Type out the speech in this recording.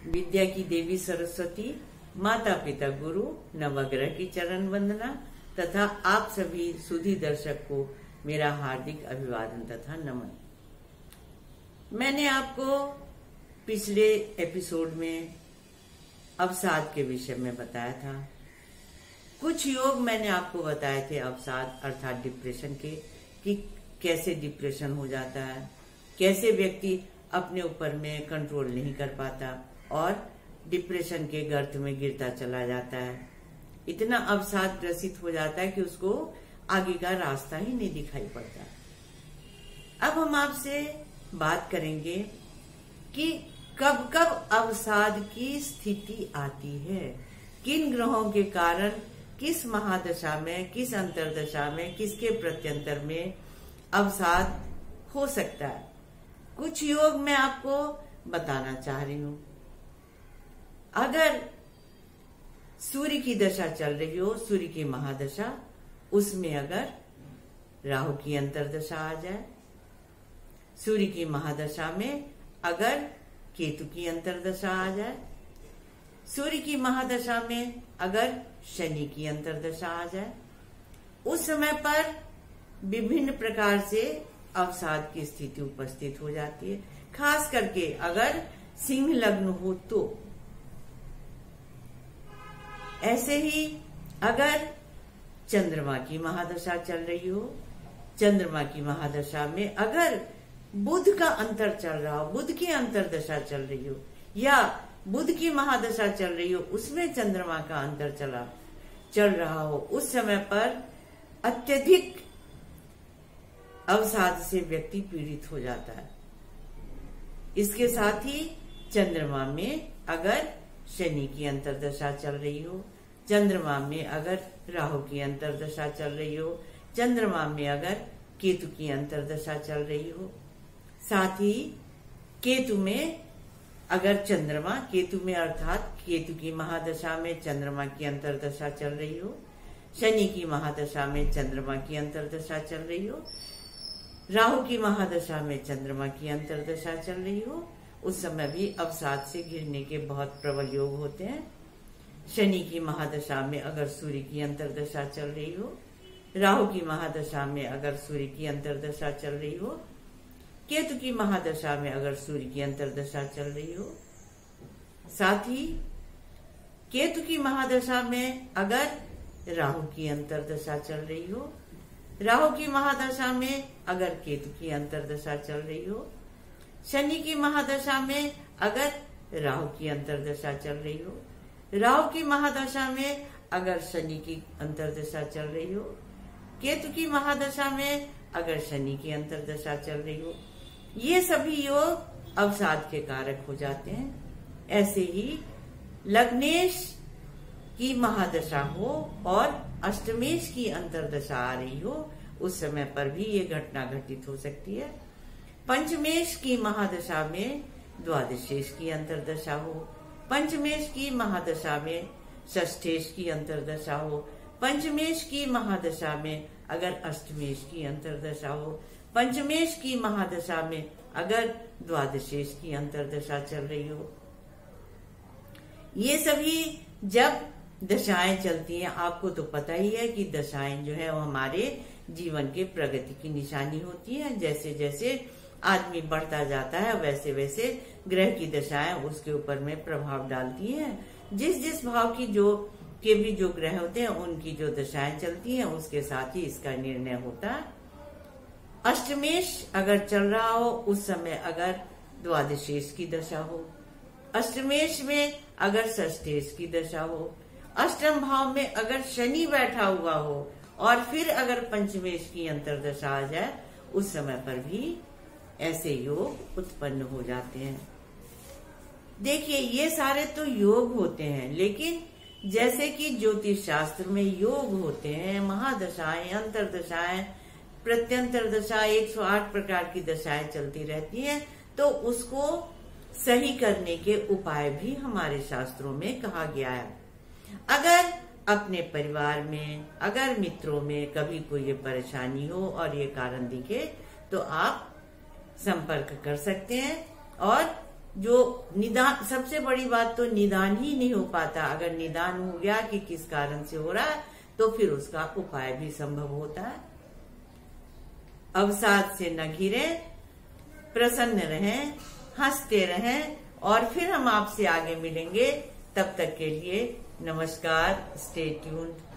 विद्या की देवी सरस्वती, माता पिता गुरु, नवग्रह की चरण वंदना तथा आप सभी सुधी दर्शक को मेरा हार्दिक अभिवादन तथा नमन। मैंने आपको पिछले एपिसोड में अवसाद के विषय में बताया था। कुछ योग मैंने आपको बताए थे अवसाद अर्थात डिप्रेशन के, कि कैसे डिप्रेशन हो जाता है, कैसे व्यक्ति अपने ऊपर में कंट्रोल नहीं कर पाता और डिप्रेशन के गर्त में गिरता चला जाता है। इतना अवसाद ग्रसित हो जाता है कि उसको आगे का रास्ता ही नहीं दिखाई पड़ता। अब हम आपसे बात करेंगे कि कब कब अवसाद की स्थिति आती है, किन ग्रहों के कारण, किस महादशा में, किस अंतरदशा में, किसके प्रत्यंतर में अवसाद हो सकता है। कुछ योग मैं आपको बताना चाह रही हूं। अगर सूर्य की दशा चल रही हो, सूर्य की महादशा, उसमें अगर राहु की अंतरदशा आ जाए, सूर्य की महादशा में अगर केतु की अंतरदशा आ जाए, सूर्य की महादशा में अगर शनि की अंतरदशा आ जाए, उस समय पर विभिन्न प्रकार से अवसाद की स्थिति उपस्थित हो जाती है। खास करके अगर सिंह लग्न हो तो। ऐसे ही अगर चंद्रमा की महादशा चल रही हो, चंद्रमा की महादशा में अगर बुध का अंतर चल रहा हो, बुध की अंतरदशा चल रही हो, या बुध की महादशा चल रही हो, उसमें चंद्रमा का अंतर चल रहा हो, उस समय पर अत्यधिक अवसाद से व्यक्ति पीड़ित हो जाता है। इसके साथ ही चंद्रमा में अगर शनि की अंतरदशा चल रही हो, चंद्रमा में अगर राहु की अंतरदशा चल रही हो, चंद्रमा में अगर केतु की अंतरदशा चल रही हो, साथ ही केतु में अगर चंद्रमा, केतु में अर्थात केतु की महादशा में चंद्रमा की अंतरदशा चल रही हो, शनि की महादशा में चंद्रमा की अंतरदशा चल रही हो, राहु की महादशा में चंद्रमा की अंतरदशा चल रही हो, उस समय भी अवसाद से गिरने के बहुत प्रबल योग होते हैं। शनि की महादशा में अगर सूर्य की अंतरदशा चल रही हो, राहु की महादशा में अगर सूर्य की अंतरदशा चल रही हो, केतु की महादशा में अगर सूर्य की अंतरदशा चल रही हो, साथ ही केतु की महादशा में अगर राहु की अंतरदशा चल रही हो, राहु की महादशा में अगर केतु की अंतरदशा चल रही हो, शनि की महादशा में अगर राहु की अंतरदशा चल रही हो, राहु की महादशा में अगर शनि की अंतरदशा चल रही हो, केतु की महादशा में अगर शनि की अंतरदशा चल रही हो, ये सभी योग अवसाद के कारक हो जाते हैं। ऐसे ही लग्नेश की महादशा हो और अष्टमेश की अंतरदशा आ रही हो, उस समय पर भी ये घटना घटित हो सकती है। पंचमेश की महादशा में द्वादशेश की अंतरदशा हो, पंचमेश की महादशा में षष्ठेश की अंतरदशा हो, पंचमेश की महादशा में अगर अष्टमेश की अंतरदशा हो, पंचमेश की महादशा में अगर द्वादशेश की अंतरदशा चल रही हो, ये सभी जब दशाएं चलती हैं, आपको तो पता ही है कि दशाएं जो है वो हमारे जीवन के प्रगति की निशानी होती है। जैसे जैसे आदमी बढ़ता जाता है वैसे वैसे ग्रह की दशाएं उसके ऊपर में प्रभाव डालती हैं। जिस जिस भाव की भी जो ग्रह होते हैं उनकी जो दशाएं चलती हैं उसके साथ ही इसका निर्णय होता है। अष्टमेश अगर चल रहा हो, उस समय अगर द्वादशेश की दशा हो, अष्टमेश में अगर षष्ठेश की दशा हो, अष्टम भाव में अगर शनि बैठा हुआ हो और फिर अगर पंचमेश की अंतरदशा आ जाए, उस समय पर भी ऐसे योग उत्पन्न हो जाते हैं। देखिए, ये सारे तो योग होते हैं, लेकिन जैसे कि ज्योतिष शास्त्र में योग होते हैं, महादशाएं, अंतरदशाएं, प्रत्यंतर दशा, 108 प्रकार की दशाएं चलती रहती हैं, तो उसको सही करने के उपाय भी हमारे शास्त्रों में कहा गया है। अगर अपने परिवार में, अगर मित्रों में कभी कोई ये परेशानी हो और ये कारण दिखे, तो आप संपर्क कर सकते हैं और जो निदान, सबसे बड़ी बात तो निदान ही नहीं हो पाता। अगर निदान हो गया कि किस कारण से हो रहा है तो फिर उसका उपाय भी संभव होता है। अवसाद से न घिरें, प्रसन्न रहें, हंसते रहें और फिर हम आपसे आगे मिलेंगे। तब तक के लिए नमस्कार, स्टे ट्यून्ड।